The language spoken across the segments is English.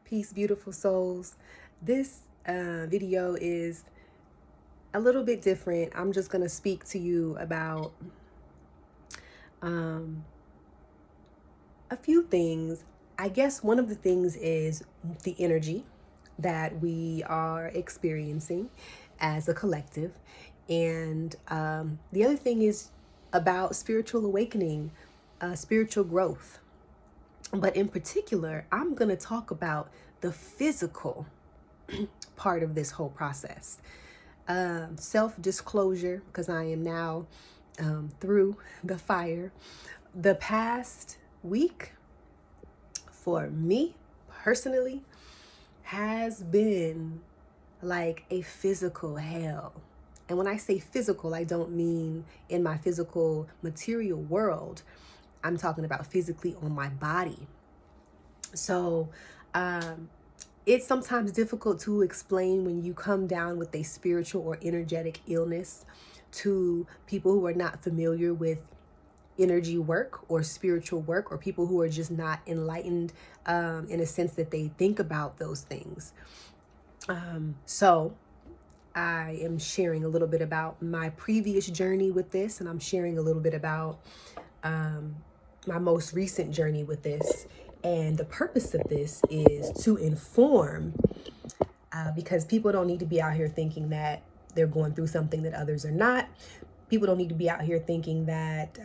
Peace, beautiful souls. This video is a little bit different. I'm just going to speak to you about um, a few things. I guess one of the things is the energy that we are experiencing as a collective. And the other thing is about spiritual awakening, spiritual growth. But in particular, I'm going to talk about the physical part of this whole process. Self-disclosure, because I am now through the fire. The past week for me personally has been like a physical hell. And when I say physical, I don't mean in my physical material world. I'm talking about physically on my body. So it's sometimes difficult to explain when you come down with a spiritual or energetic illness to people who are not familiar with energy work or spiritual work, or people who are just not enlightened in a sense that they think about those things. So I am sharing a little bit about my previous journey with this, and I'm sharing a little bit about my most recent journey with this. And the purpose of this is to inform, because people don't need to be out here thinking that they're going through something that others are not. People don't need to be out here thinking that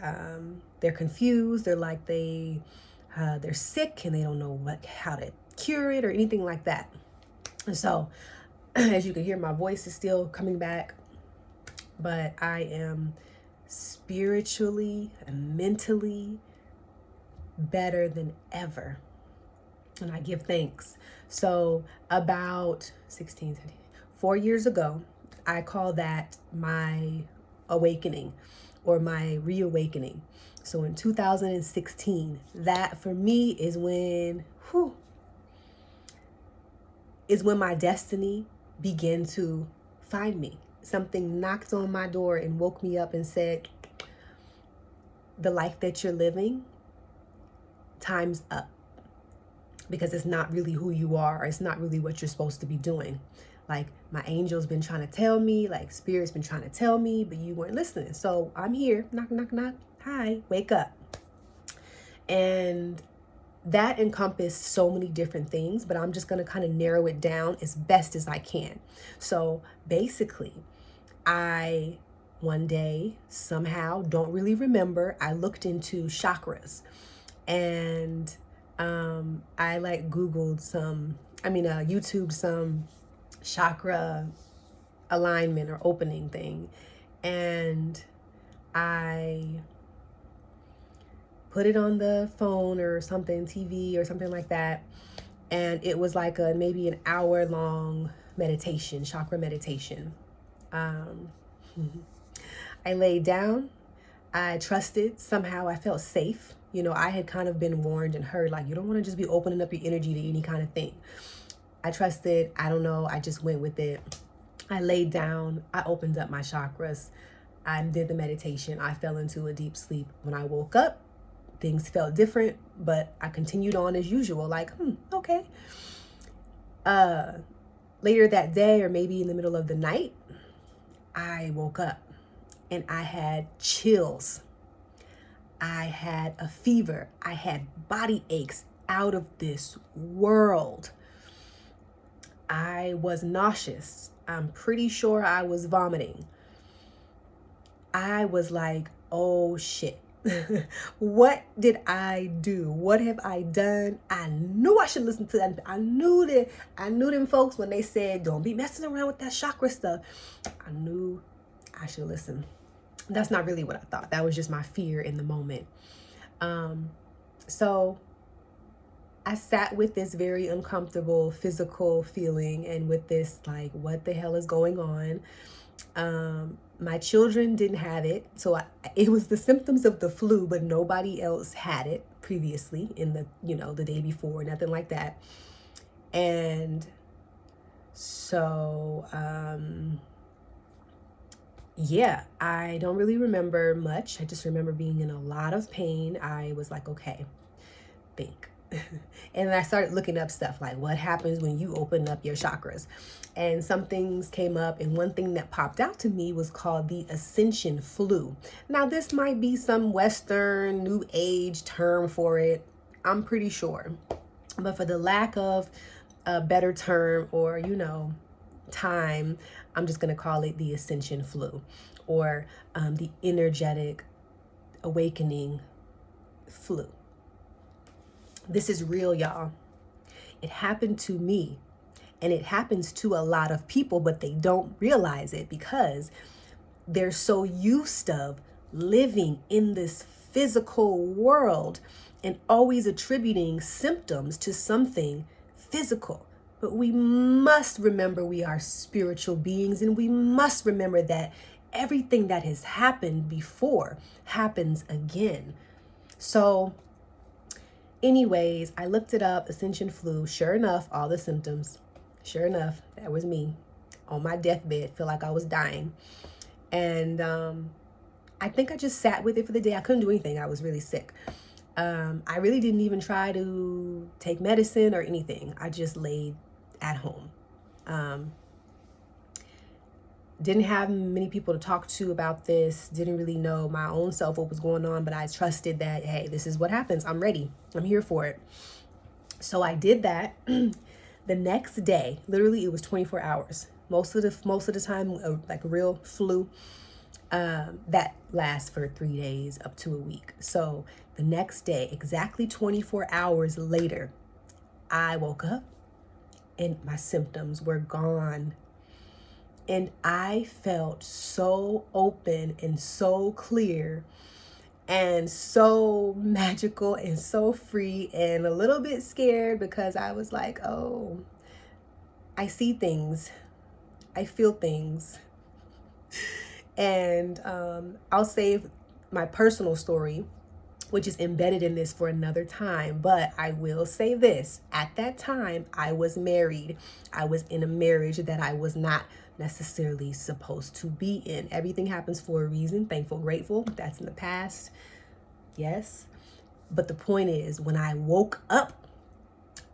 they're confused. They're like they're sick and they don't know how to cure it or anything like that. And so, as you can hear, my voice is still coming back, but I am spiritually and mentally better than ever, and I give thanks. So about 4 years ago, I call that my awakening or my reawakening. So in 2016, that for me is when my destiny began to find me. Something knocked on my door and woke me up and said, the life that you're living, time's up, because it's not really who you are, or it's not really what you're supposed to be doing. Like, my angel's been trying to tell me, like spirit's been trying to tell me, but you weren't listening. So I'm here, knock, knock, knock. Hi, wake up. And that encompassed so many different things, but I'm just going to kind of narrow it down as best as I can. So basically, I one day somehow, don't really remember, I looked into chakras. And I Googled YouTubed some chakra alignment or opening thing. And I put it on the phone or something, TV or something like that. And it was like maybe an hour long meditation, chakra meditation. I laid down. I trusted. Somehow I felt safe. I had kind of been warned and heard, like, you don't want to just be opening up your energy to any kind of thing. I trusted. I don't know. I just went with it. I laid down. I opened up my chakras. I did the meditation. I fell into a deep sleep. When I woke up, things felt different, but I continued on as usual. Like, okay. Later that day, or maybe in the middle of the night, I woke up and I had chills. I had a fever. I had body aches out of this world. I was nauseous. I'm pretty sure I was vomiting. I was like, oh shit. What did I do? What have I done? I knew I should listen to that. I knew them folks when they said, don't be messing around with that chakra stuff. I knew I should listen. That's not really what I thought. That was just my fear in the moment. So I sat with this very uncomfortable physical feeling and with this, like, what the hell is going on? My children didn't have it. So it was the symptoms of the flu, but nobody else had it previously in the day before, nothing like that. And so, yeah, I don't really remember much. I just remember being in a lot of pain. I was like, okay, think. And I started looking up stuff like what happens when you open up your chakras. And some things came up, and one thing that popped out to me was called the Ascension flu. Now, this might be some Western New Age term for it, I'm pretty sure. But for the lack of a better term, or, time, I'm just going to call it the Ascension flu, or the energetic awakening flu. This is real, y'all. It happened to me, and it happens to a lot of people, but they don't realize it because they're so used to living in this physical world and always attributing symptoms to something physical. But we must remember we are spiritual beings, and we must remember that everything that has happened before happens again. So anyways, I looked it up, Ascension flu. Sure enough, all the symptoms. Sure enough, that was me on my deathbed, feel like I was dying. And I think I just sat with it for the day. I couldn't do anything. I was really sick. I really didn't even try to take medicine or anything. I just laid at home. Didn't have many people to talk to about this. Didn't really know my own self what was going on, but I trusted that, hey, this is what happens. I'm ready. I'm here for it. So I did that. The next day, literally, it was 24 hours. Most of the time, like a real flu, that lasts for 3 days up to a week. So the next day, exactly 24 hours later, I woke up and my symptoms were gone. And I felt so open and so clear and so magical and so free, and a little bit scared because I was like, oh, I see things. I feel things. And I'll save my personal story, which is embedded in this, for another time. But I will say this. At that time, I was married. I was in a marriage that I was not necessarily supposed to be in. Everything happens for a reason. Thankful, grateful. That's in the past. Yes. But the point is, when I woke up,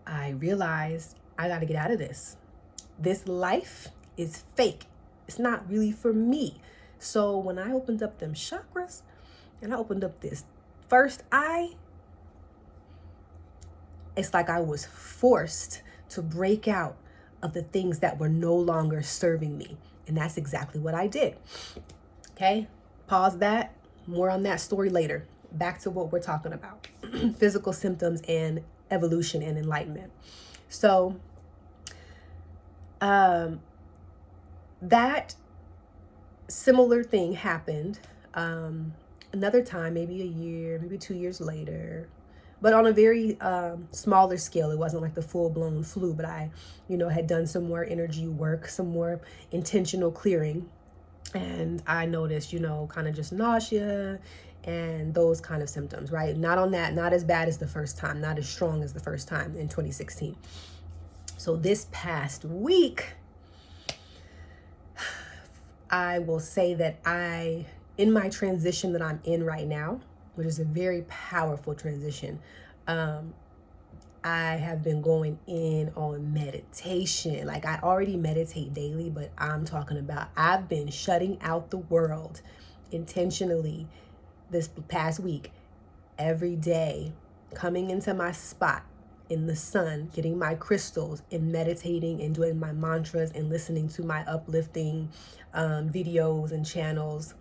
I realized I got to get out of this. This life is fake. It's not really for me. So when I opened up them chakras and I opened up this first eye, it's like I was forced to break out of the things that were no longer serving me. And that's exactly what I did. Okay, pause that. More on that story later. Back to what we're talking about. Physical symptoms and evolution and enlightenment. So that similar thing happened another time, maybe a year, maybe 2 years later, but on a very smaller scale. It wasn't like the full-blown flu, but I, had done some more energy work, some more intentional clearing. And I noticed, kind of just nausea and those kind of symptoms, right? Not as bad as the first time, not as strong as the first time in 2016. So this past week, I will say that in my transition that I'm in right now, which is a very powerful transition, I have been going in on meditation. Like, I already meditate daily, but I'm talking about I've been shutting out the world intentionally this past week, every day, coming into my spot in the sun, getting my crystals and meditating and doing my mantras and listening to my uplifting videos and channels.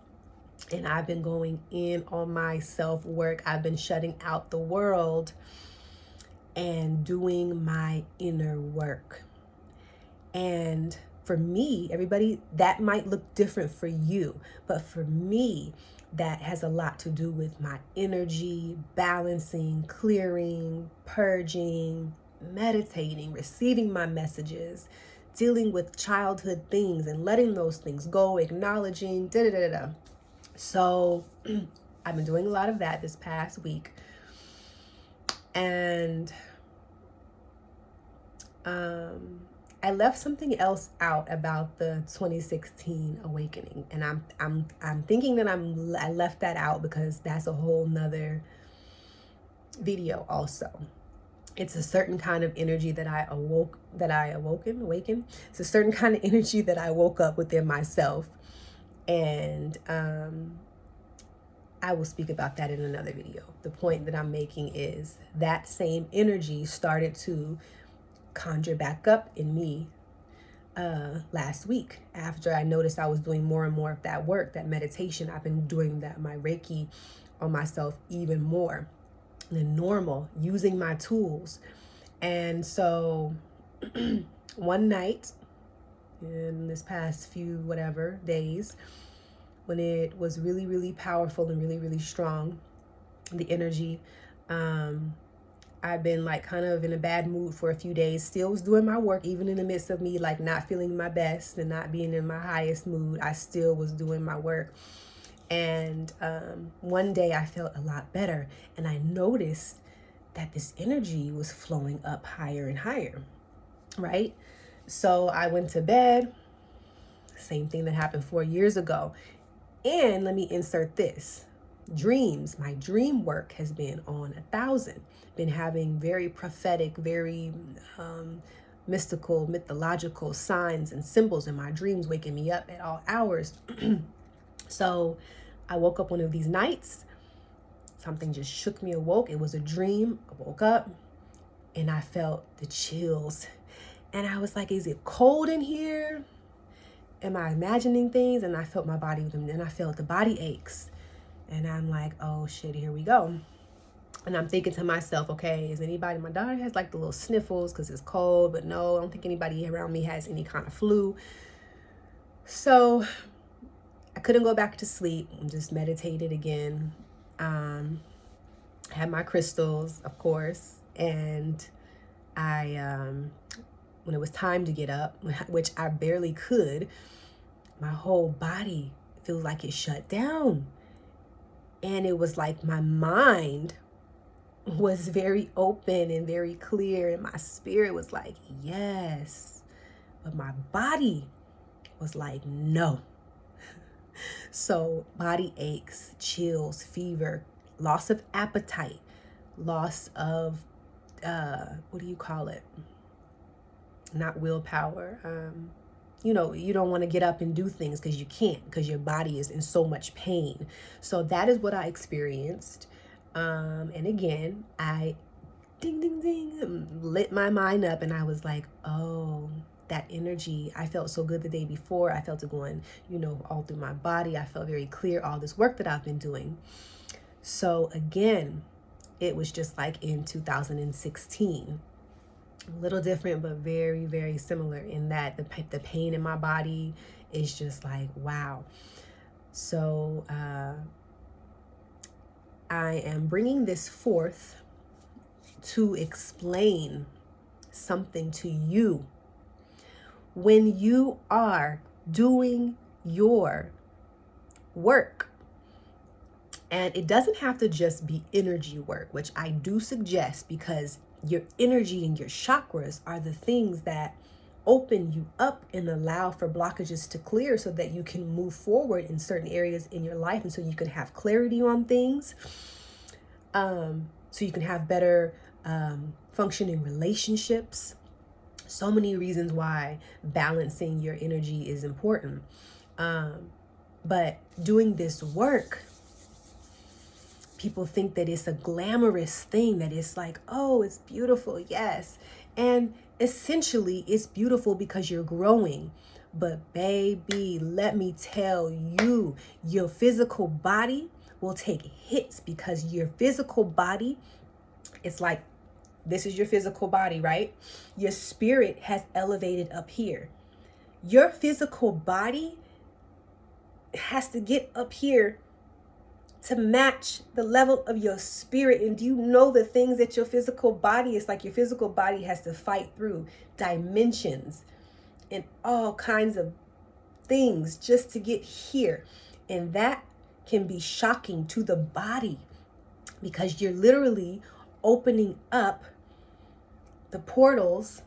And I've been going in on my self-work. I've been shutting out the world and doing my inner work. And for me, everybody, that might look different for you, but for me, that has a lot to do with my energy, balancing, clearing, purging, meditating, receiving my messages, dealing with childhood things and letting those things go, acknowledging, So I've been doing a lot of that this past week. And I left something else out about the 2016 awakening, and I'm thinking that I left that out because that's a whole nother video also. It's a certain kind of energy that awaken. It's a certain kind of energy that I woke up within myself. And I will speak about that in another video. The point that I'm making is that same energy started to conjure back up in me last week, after I noticed I was doing more and more of that work, that meditation. I've been doing that, my Reiki on myself even more than normal, using my tools. And so one night in this past few days, when it was really, really powerful and really, really strong, the energy, I've been like kind of in a bad mood for a few days, still was doing my work, even in the midst of me like not feeling my best and not being in my highest mood. I still was doing my work. And one day I felt a lot better, and I noticed that this energy was flowing up higher and higher, right? So I went to bed, same thing that happened 4 years ago. And let me insert this. Dreams, my dream work has been on 1,000. Been having very prophetic, very mystical, mythological signs and symbols in my dreams, waking me up at all hours. So I woke up one of these nights, something just shook me awoke. It was a dream. I woke up and I felt the chills. And I was like, is it cold in here? Am I imagining things? And I felt my body, and I felt the body aches. And I'm like, oh shit, here we go. And I'm thinking to myself, okay, is anybody, my daughter has like the little sniffles because it's cold, but no, I don't think anybody around me has any kind of flu. So I couldn't go back to sleep and just meditated again. Had my crystals, of course. And I, when it was time to get up, which I barely could, my whole body feels like it shut down. And it was like my mind was very open and very clear, and my spirit was like, yes. But my body was like, no. So body aches, chills, fever, loss of appetite, loss of, what do you call it? Not willpower. You don't want to get up and do things because you can't, because your body is in so much pain. So that is what I experienced. And again, I ding, ding, ding, lit my mind up, and I was like, oh, that energy, I felt so good the day before. I felt it going, all through my body. I felt very clear, all this work that I've been doing. So again, it was just like in 2016. A little different, but very, very similar in that the pain in my body is just like, wow. So I am bringing this forth to explain something to you. When you are doing your work, and it doesn't have to just be energy work, which I do suggest, because your energy and your chakras are the things that open you up and allow for blockages to clear so that you can move forward in certain areas in your life, and so you can have clarity on things, so you can have better functioning relationships. So many reasons why balancing your energy is important. But doing this work, people think that it's a glamorous thing, that it's like, oh, it's beautiful, yes. And essentially, it's beautiful because you're growing. But baby, let me tell you, your physical body will take hits, because your physical body, it's like, this is your physical body, right? Your spirit has elevated up here. Your physical body has to get up here to match the level of your spirit. And do you know the things that your physical body is like? Your physical body has to fight through dimensions and all kinds of things just to get here. And that can be shocking to the body, because you're literally opening up the portals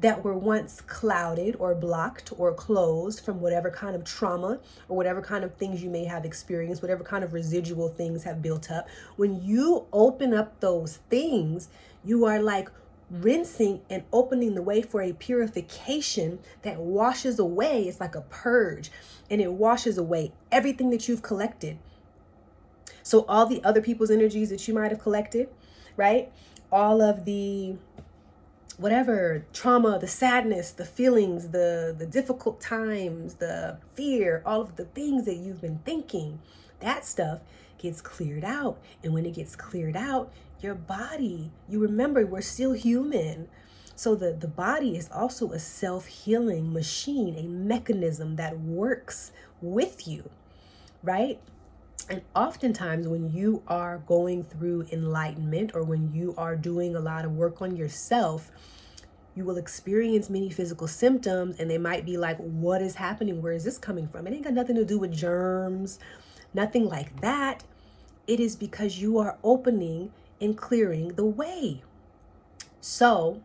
that were once clouded or blocked or closed from whatever kind of trauma or whatever kind of things you may have experienced, whatever kind of residual things have built up. When you open up those things, you are like rinsing and opening the way for a purification that washes away. It's like a purge, and it washes away everything that you've collected. So all the other people's energies that you might have collected, right? All of the whatever trauma, the sadness, the feelings, the difficult times, the fear, all of the things that you've been thinking, that stuff gets cleared out. And when it gets cleared out, your body, you remember, we're still human. So the body is also a self-healing machine, a mechanism that works with you, right? And oftentimes when you are going through enlightenment, or when you are doing a lot of work on yourself, you will experience many physical symptoms, and they might be like, what is happening? Where is this coming from? It ain't got nothing to do with germs, nothing like that. It is because you are opening and clearing the way. So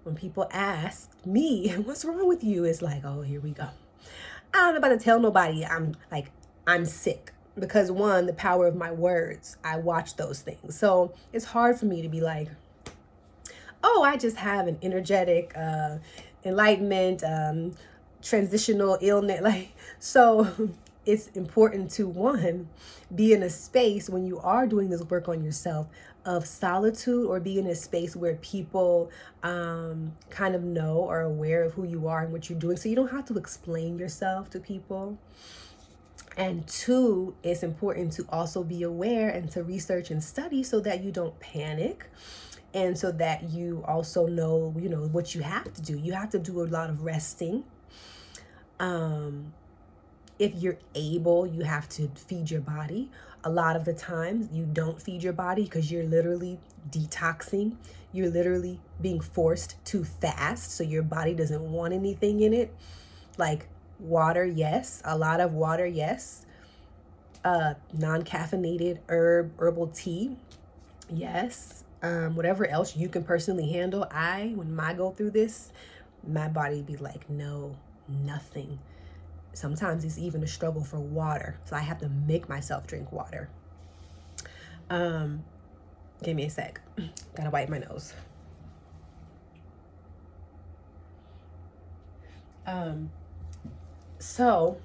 when people ask me, what's wrong with you? It's like, oh, here we go. I'm not about to tell nobody I'm sick. Because one, the power of my words, I watch those things. So it's hard for me to be like, oh, I just have an energetic enlightenment, transitional illness. Like, so it's important to, one, be in a space when you are doing this work on yourself of solitude, or be in a space where people kind of know or are aware of who you are and what you're doing. So you don't have to explain yourself to people. And two, it's important to also be aware and to research and study so that you don't panic. And so that you also know, what you have to do. You have to do a lot of resting. If you're able, you have to feed your body. A lot of the times you don't feed your body because you're literally detoxing. You're literally being forced to fast. So your body doesn't want anything in it. Like water, yes. A lot of water, yes. Non-caffeinated herbal tea, yes. Whatever else you can personally handle. When I go through this, my body be like, no, nothing. Sometimes it's even a struggle for water. So I have to make myself drink water. Give me a sec. Gotta wipe my nose. So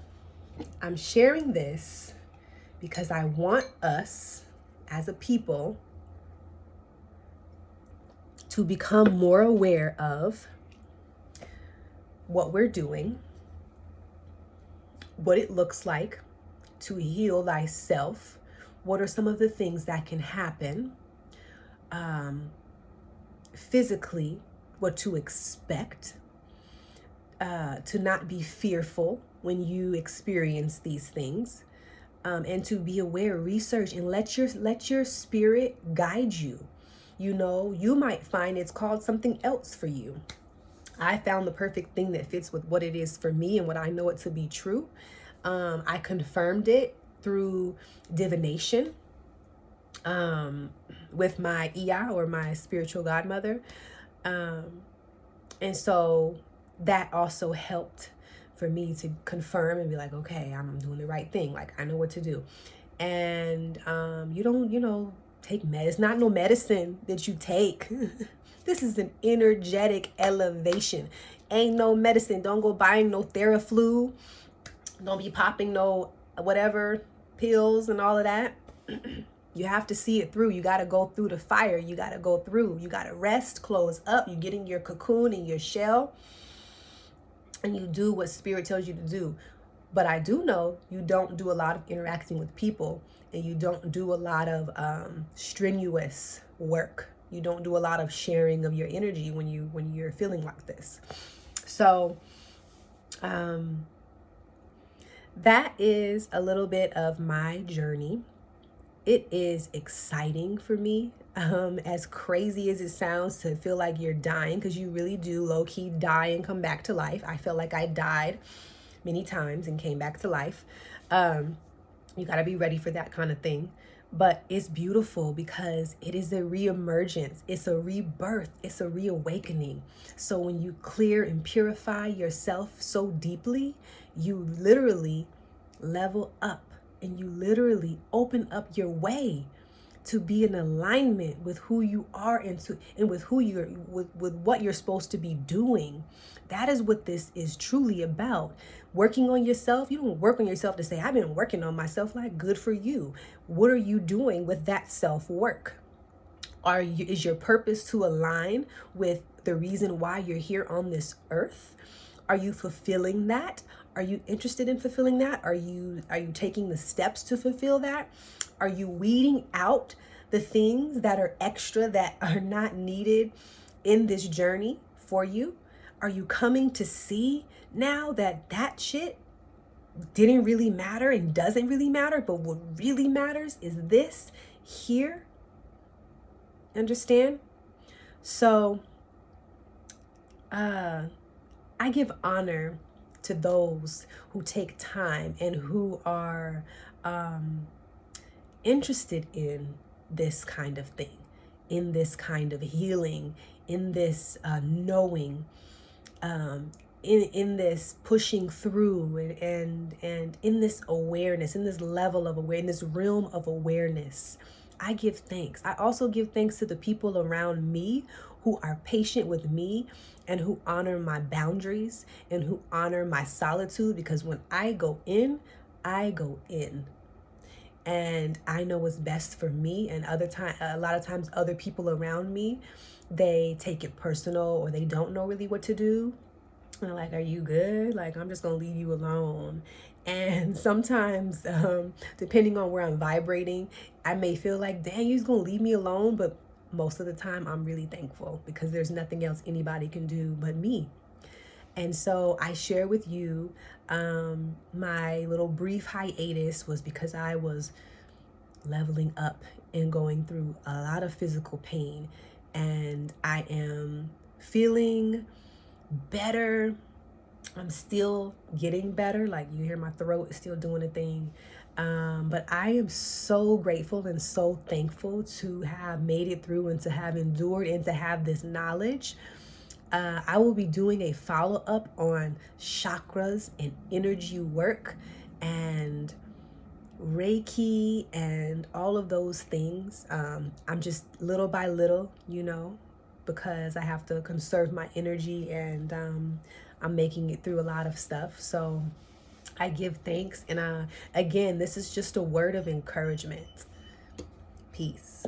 I'm sharing this because I want us as a people to become more aware of what we're doing, what it looks like to heal thyself. What are some of the things that can happen physically, what to expect, to not be fearful when you experience these things, and to be aware, research, and let your spirit guide you. You might find it's called something else for you. I found the perfect thing that fits with what it is for me and what I know it to be true. I confirmed it through divination with my Iya, or my spiritual godmother. And so that also helped for me to confirm and be like, okay, I'm doing the right thing. Like, I know what to do. And you don't, take medicine. It's not no medicine that you take. This is an energetic elevation. Ain't no medicine. Don't go buying no Theraflu. Don't be popping no whatever pills and all of that. You have to see it through. You got to go through the fire. You got to go through. You got to rest, close up. You get in your cocoon, in your shell, and you do what spirit tells you to do. But I do know you don't do a lot of interacting with people, and you don't do a lot of strenuous work. You don't do a lot of sharing of your energy when you're feeling like this. So that is a little bit of my journey. It is exciting for me, as crazy as it sounds to feel like you're dying, because you really do low-key die and come back to life. I feel like I died many times and came back to life. You got to be ready for that kind of thing. But it's beautiful because it is a reemergence, it's a rebirth, it's a reawakening. So when you clear and purify yourself so deeply, you literally level up and you literally open up your way to be in alignment with who you are and with who you're with what you're supposed to be doing. That is what this is truly about. Working on yourself. You don't work on yourself to say, I've been working on myself. Like, good for you. What are you doing with that self-work? Is your purpose to align with the reason why you're here on this earth? Are you fulfilling that? Are you interested in fulfilling that? Are you taking the steps to fulfill that? Are you weeding out the things that are extra, that are not needed in this journey for you? Are you coming to see now that that shit didn't really matter and doesn't really matter, but what really matters is this here? Understand? So, I give honor to those who take time and who are interested in this kind of thing, in this kind of healing, in this knowing, in this pushing through, and in this awareness, in this level of awareness, in this realm of awareness. I give thanks. I also give thanks to the people around me who are patient with me and who honor my boundaries and who honor my solitude, because when I go in, I go in. And I know what's best for me. And a lot of times other people around me, they take it personal, or they don't know really what to do. And they're like, are you good? Like, I'm just gonna leave you alone. And sometimes, depending on where I'm vibrating, I may feel like, dang, you're just gonna leave me alone. But most of the time, I'm really thankful, because there's nothing else anybody can do but me. And so I share with you, my little brief hiatus was because I was leveling up and going through a lot of physical pain. And I am feeling better. I'm still getting better. Like, you hear my throat is still doing a thing. But I am so grateful and so thankful to have made it through and to have endured and to have this knowledge. I will be doing a follow-up on chakras and energy work and Reiki and all of those things. I'm just little by little, because I have to conserve my energy, and I'm making it through a lot of stuff. So I give thanks. And again, this is just a word of encouragement. Peace.